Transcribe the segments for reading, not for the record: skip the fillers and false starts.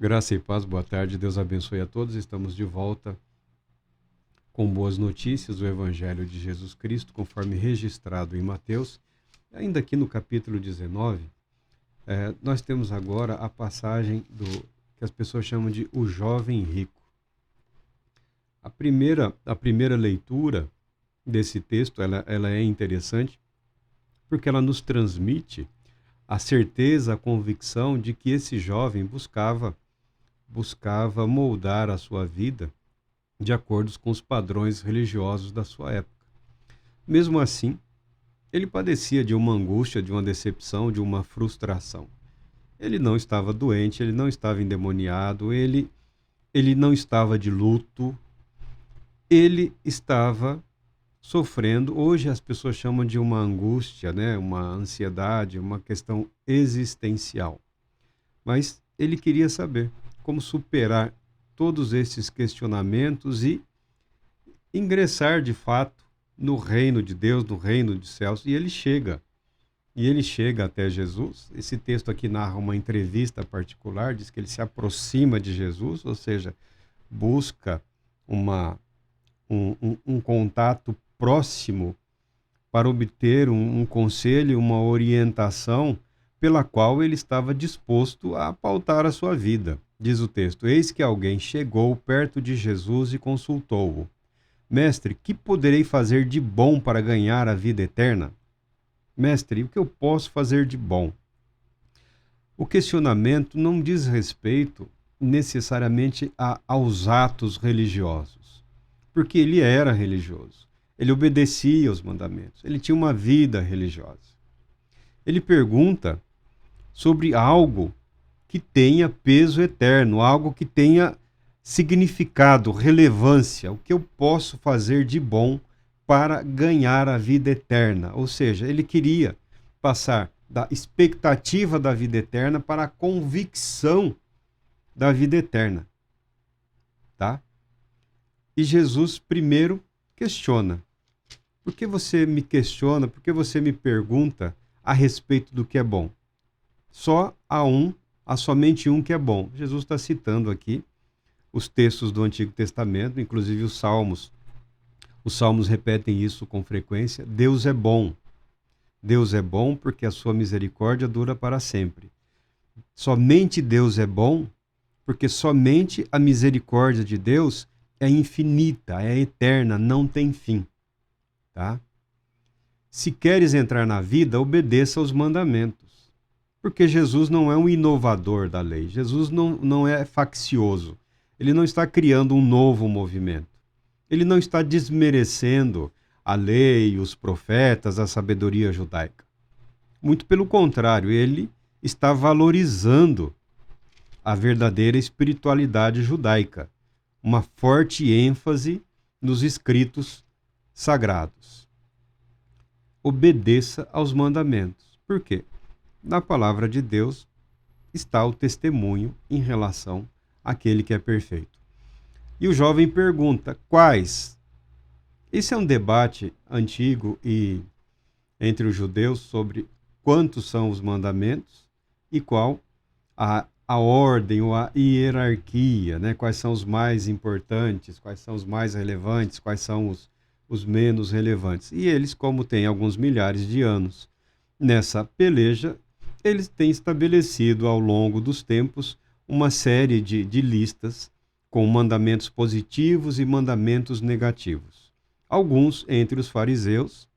Graça e paz, boa tarde, Deus abençoe a todos. Estamos de volta com boas notícias do Evangelho de Jesus Cristo, conforme registrado em Mateus. Ainda aqui no capítulo 19, nós temos agora a passagem do que as pessoas chamam de o jovem rico. A primeira leitura desse texto, ela é interessante, porque ela nos transmite a certeza, a convicção de que esse jovem buscava moldar a sua vida de acordo com os padrões religiosos da sua época. Mesmo assim, ele padecia de uma angústia, de uma decepção, de uma frustração. Ele não estava doente, ele não estava endemoniado, ele não estava de luto, ele estava sofrendo. Hoje as pessoas chamam de uma angústia, né? Uma ansiedade, uma questão existencial. Mas ele queria saber como superar todos esses questionamentos e ingressar de fato no reino de Deus, no reino dos céus. E ele chega até Jesus. Esse texto aqui narra uma entrevista particular, diz que ele se aproxima de Jesus, ou seja, busca um contato próximo para obter um conselho, uma orientação pela qual ele estava disposto a pautar a sua vida. Diz o texto: eis que alguém chegou perto de Jesus e consultou-o. Mestre, que poderei fazer de bom para ganhar a vida eterna? Mestre, o que eu posso fazer de bom? O questionamento não diz respeito necessariamente aos atos religiosos, porque ele era religioso, ele obedecia aos mandamentos, ele tinha uma vida religiosa. Ele pergunta sobre algo que tenha peso eterno, algo que tenha significado, relevância, o que eu posso fazer de bom para ganhar a vida eterna. Ou seja, ele queria passar da expectativa da vida eterna para a convicção da vida eterna. Tá? E Jesus primeiro questiona. Por que você me questiona? Por que você me pergunta a respeito do que é bom? Só há somente um que é bom. Jesus está citando aqui os textos do Antigo Testamento, inclusive os Salmos. Os Salmos repetem isso com frequência. Deus é bom. Deus é bom porque a sua misericórdia dura para sempre. Somente Deus é bom porque somente a misericórdia de Deus é infinita, é eterna, não tem fim. Tá? Se queres entrar na vida, obedeça aos mandamentos. Porque Jesus não é um inovador da lei. Jesus não é faccioso. Ele não está criando um novo movimento. Ele não está desmerecendo a lei, os profetas, a sabedoria judaica. Muito pelo contrário, ele está valorizando a verdadeira espiritualidade judaica. Uma forte ênfase nos escritos sagrados. Obedeça aos mandamentos. Por quê? Na palavra de Deus está o testemunho em relação àquele que é perfeito. E o jovem pergunta: quais? Esse é um debate antigo entre os judeus sobre quantos são os mandamentos e qual a ordem ou a hierarquia, né? Quais são os mais importantes, quais são os mais relevantes, quais são os menos relevantes. E eles, como têm alguns milhares de anos nessa peleja, eles têm estabelecido ao longo dos tempos uma série de listas com mandamentos positivos e mandamentos negativos. Alguns, entre os fariseus,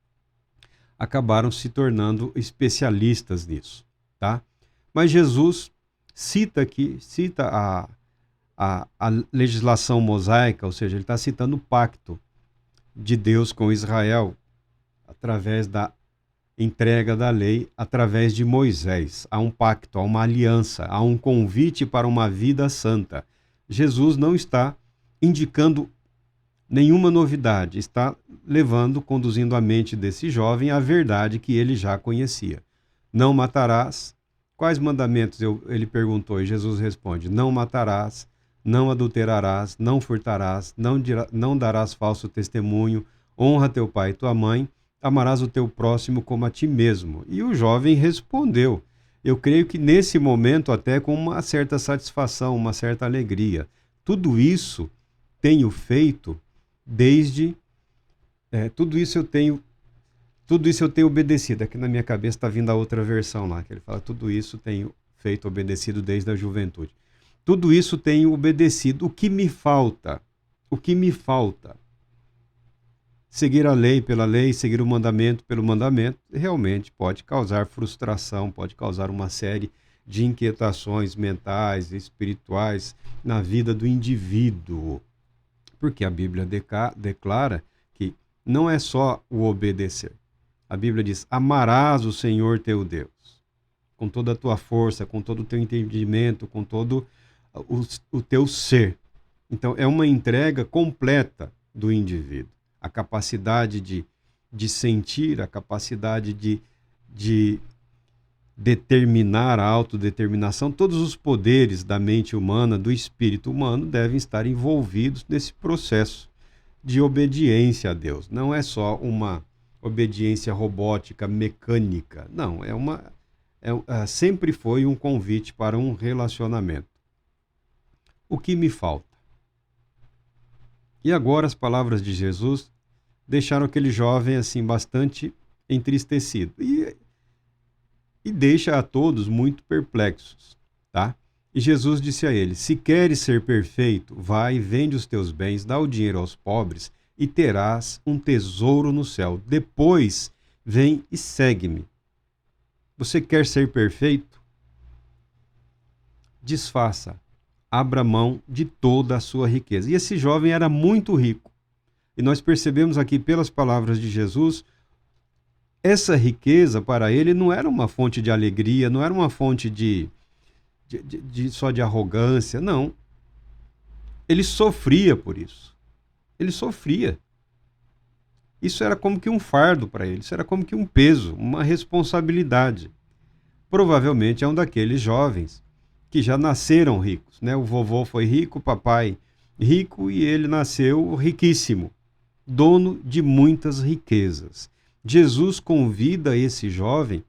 acabaram se tornando especialistas nisso. Tá? Mas Jesus cita a legislação mosaica, ou seja, ele está citando o pacto de Deus com Israel através da entrega da lei através de Moisés. Há um pacto, há uma aliança, há um convite para uma vida santa. Jesus não está indicando nenhuma novidade, está conduzindo a mente desse jovem à verdade que ele já conhecia. Não matarás. Quais mandamentos? Ele perguntou e Jesus responde: não matarás, não adulterarás, não furtarás, não darás falso testemunho, honra teu pai e tua mãe, amarás o teu próximo como a ti mesmo. E o jovem respondeu. Eu creio que nesse momento até com uma certa satisfação, uma certa alegria. Tudo isso tenho feito desde... tudo isso eu tenho obedecido. Aqui na minha cabeça está vindo a outra versão lá, que ele fala, tudo isso tenho feito, obedecido desde a juventude. Tudo isso tenho obedecido. O que me falta? O que me falta? Seguir a lei pela lei, seguir o mandamento pelo mandamento, realmente pode causar frustração, pode causar uma série de inquietações mentais, espirituais na vida do indivíduo. Porque a Bíblia declara que não é só o obedecer. A Bíblia diz, amarás o Senhor teu Deus, com toda a tua força, com todo o teu entendimento, com todo o teu ser. Então, é uma entrega completa do indivíduo. A capacidade de sentir, a capacidade de determinar, a autodeterminação, todos os poderes da mente humana, do espírito humano, devem estar envolvidos nesse processo de obediência a Deus. Não é só uma obediência robótica, mecânica. Não, sempre foi um convite para um relacionamento. O que me falta? E agora as palavras de Jesus deixaram aquele jovem assim bastante entristecido e deixa a todos muito perplexos, tá? E Jesus disse a ele, se queres ser perfeito, vai, vende os teus bens, dá o dinheiro aos pobres e terás um tesouro no céu. Depois vem e segue-me. Você quer ser perfeito? Desfaça. Abra mão de toda a sua riqueza. E esse jovem era muito rico. E nós percebemos aqui pelas palavras de Jesus, essa riqueza para ele não era uma fonte de alegria, não era uma fonte só de arrogância, não. Ele sofria por isso. Ele sofria. Isso era como que um fardo para ele, isso era como que um peso, uma responsabilidade. Provavelmente é um daqueles jovens que já nasceram ricos, né? O vovô foi rico, o papai rico e ele nasceu riquíssimo, dono de muitas riquezas. Jesus convida esse jovem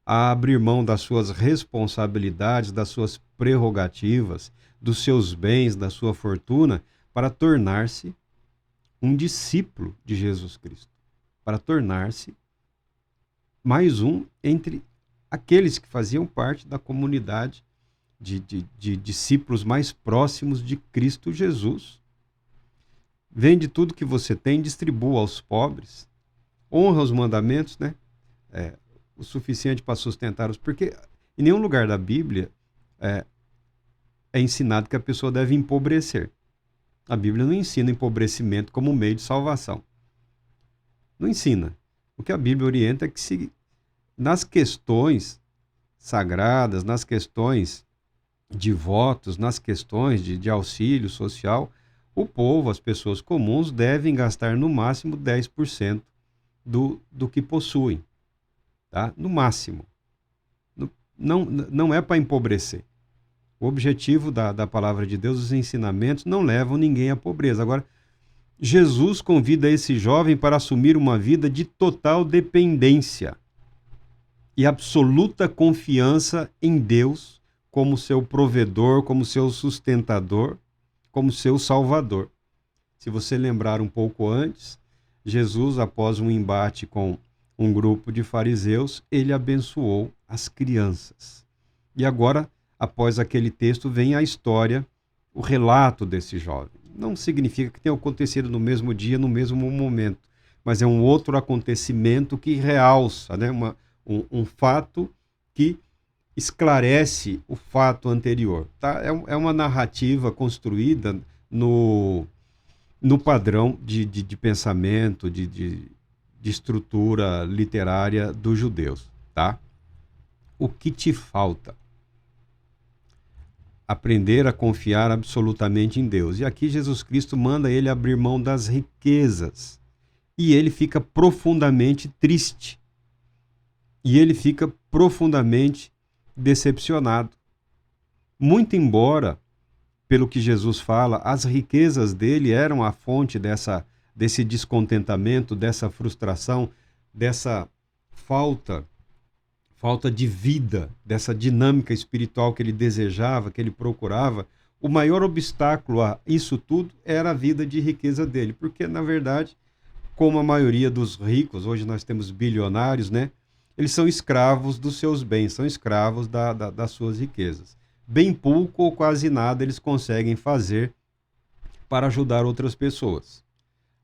a abrir mão das suas responsabilidades, das suas prerrogativas, dos seus bens, da sua fortuna, para tornar-se um discípulo de Jesus Cristo, para tornar-se mais um entre aqueles que faziam parte da comunidade de discípulos mais próximos de Cristo Jesus. Vende tudo que você tem, distribua aos pobres, honra os mandamentos, né? O suficiente para sustentar-os, porque em nenhum lugar da Bíblia é ensinado que a pessoa deve empobrecer. A Bíblia não ensina empobrecimento como meio de salvação. Não ensina. O que a Bíblia orienta é que nas questões sagradas, nas questões de votos, nas questões de auxílio social, o povo, as pessoas comuns, devem gastar no máximo 10% do que possuem. Tá? No máximo. Não é para empobrecer. O objetivo da palavra de Deus, os ensinamentos, não levam ninguém à pobreza. Agora, Jesus convida esse jovem para assumir uma vida de total dependência e absoluta confiança em Deus como seu provedor, como seu sustentador, como seu salvador. Se você lembrar um pouco antes, Jesus, após um embate com um grupo de fariseus, ele abençoou as crianças. E agora, após aquele texto, vem a história, o relato desse jovem. Não significa que tenha acontecido no mesmo dia, no mesmo momento, mas é um outro acontecimento que realça, né? Um fato que esclarece o fato anterior. Tá? É uma narrativa construída no padrão de pensamento, de estrutura literária dos judeus. Tá? O que te falta? Aprender a confiar absolutamente em Deus. E aqui Jesus Cristo manda ele abrir mão das riquezas. E ele fica profundamente triste. E ele fica profundamente decepcionado. Muito embora, pelo que Jesus fala, as riquezas dele eram a fonte desse descontentamento, dessa frustração, dessa falta falta de vida, dessa dinâmica espiritual que ele desejava, que ele procurava, o maior obstáculo a isso tudo era a vida de riqueza dele, porque, na verdade, como a maioria dos ricos, hoje nós temos bilionários, né? Eles são escravos dos seus bens, são escravos das suas riquezas. Bem pouco ou quase nada eles conseguem fazer para ajudar outras pessoas,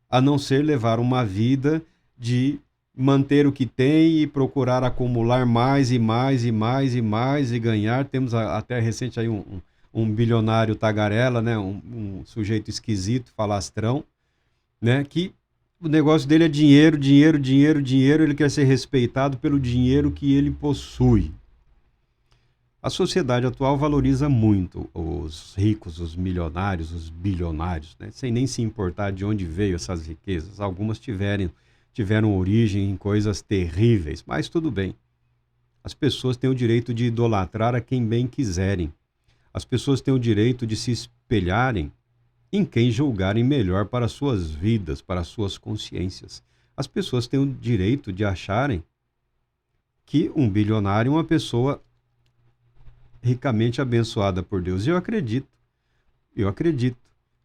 a não ser levar uma vida de manter o que tem e procurar acumular mais e mais e mais e mais e ganhar. Temos até recente aí um bilionário tagarela, né? Um sujeito esquisito, falastrão, né? Que o negócio dele é dinheiro, dinheiro, dinheiro, dinheiro. Ele quer ser respeitado pelo dinheiro que ele possui. A sociedade atual valoriza muito os ricos, os milionários, os bilionários, né? Sem nem se importar de onde veio essas riquezas. Algumas tiveram origem em coisas terríveis, mas tudo bem. As pessoas têm o direito de idolatrar a quem bem quiserem. As pessoas têm o direito de se espelharem em quem julgarem melhor para suas vidas, para suas consciências. As pessoas têm o direito de acharem que um bilionário é uma pessoa ricamente abençoada por Deus. Eu acredito.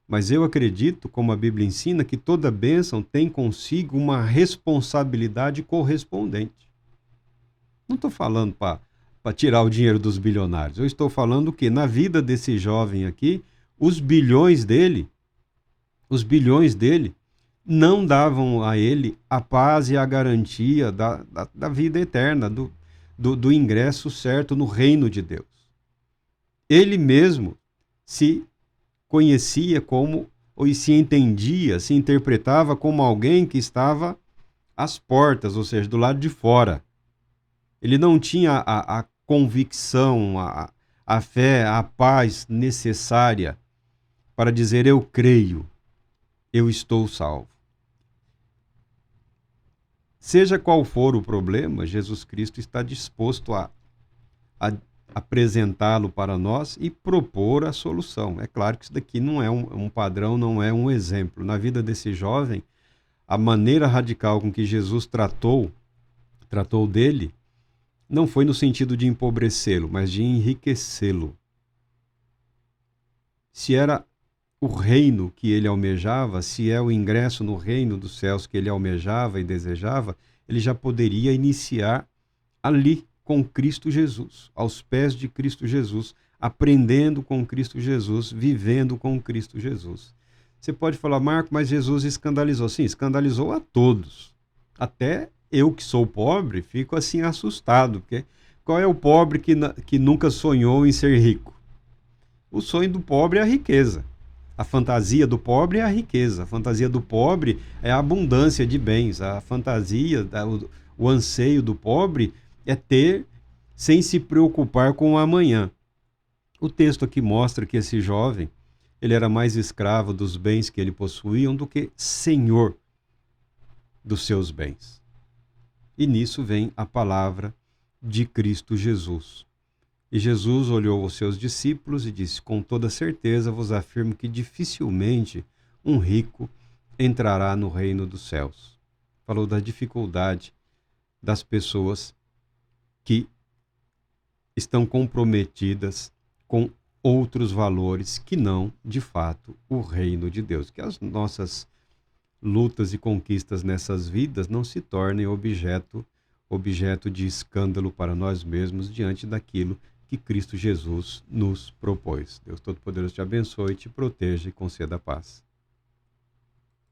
Mas eu acredito, como a Bíblia ensina, que toda bênção tem consigo uma responsabilidade correspondente. Não estou falando para tirar o dinheiro dos bilionários. Eu estou falando que na vida desse jovem aqui, os bilhões dele não davam a ele a paz e a garantia da vida eterna, do ingresso certo no reino de Deus. Ele mesmo se conhecia como, ou se entendia, se interpretava como alguém que estava às portas, ou seja, do lado de fora. Ele não tinha a convicção, a fé, a paz necessária para dizer: eu creio, eu estou salvo. Seja qual for o problema, Jesus Cristo está disposto a apresentá-lo para nós e propor a solução. É claro que isso daqui não é um padrão, não é um exemplo. Na vida desse jovem, a maneira radical com que Jesus tratou dele, não foi no sentido de empobrecê-lo, mas de enriquecê-lo. Se era o reino que ele almejava, se é o ingresso no reino dos céus que ele almejava e desejava, ele já poderia iniciar ali, com Cristo Jesus, aos pés de Cristo Jesus, aprendendo com Cristo Jesus, vivendo com Cristo Jesus. Você pode falar: Marco, mas Jesus escandalizou. Sim, escandalizou a todos. Até eu, que sou pobre, fico assim assustado, porque qual é o pobre que nunca sonhou em ser rico? O sonho do pobre é a riqueza. A fantasia do pobre é a riqueza. A fantasia do pobre é a abundância de bens. A fantasia, o anseio do pobre é ter sem se preocupar com o amanhã. O texto aqui mostra que esse jovem, ele era mais escravo dos bens que ele possuía do que senhor dos seus bens. E nisso vem a palavra de Cristo Jesus. E Jesus olhou os seus discípulos e disse: com toda certeza vos afirmo que dificilmente um rico entrará no reino dos céus. Falou da dificuldade das pessoas que estão comprometidas com outros valores que não, de fato, o reino de Deus. Que as nossas lutas e conquistas nessas vidas não se tornem objeto de escândalo para nós mesmos diante daquilo que Cristo Jesus nos propôs. Deus Todo-Poderoso te abençoe, te proteja e conceda paz.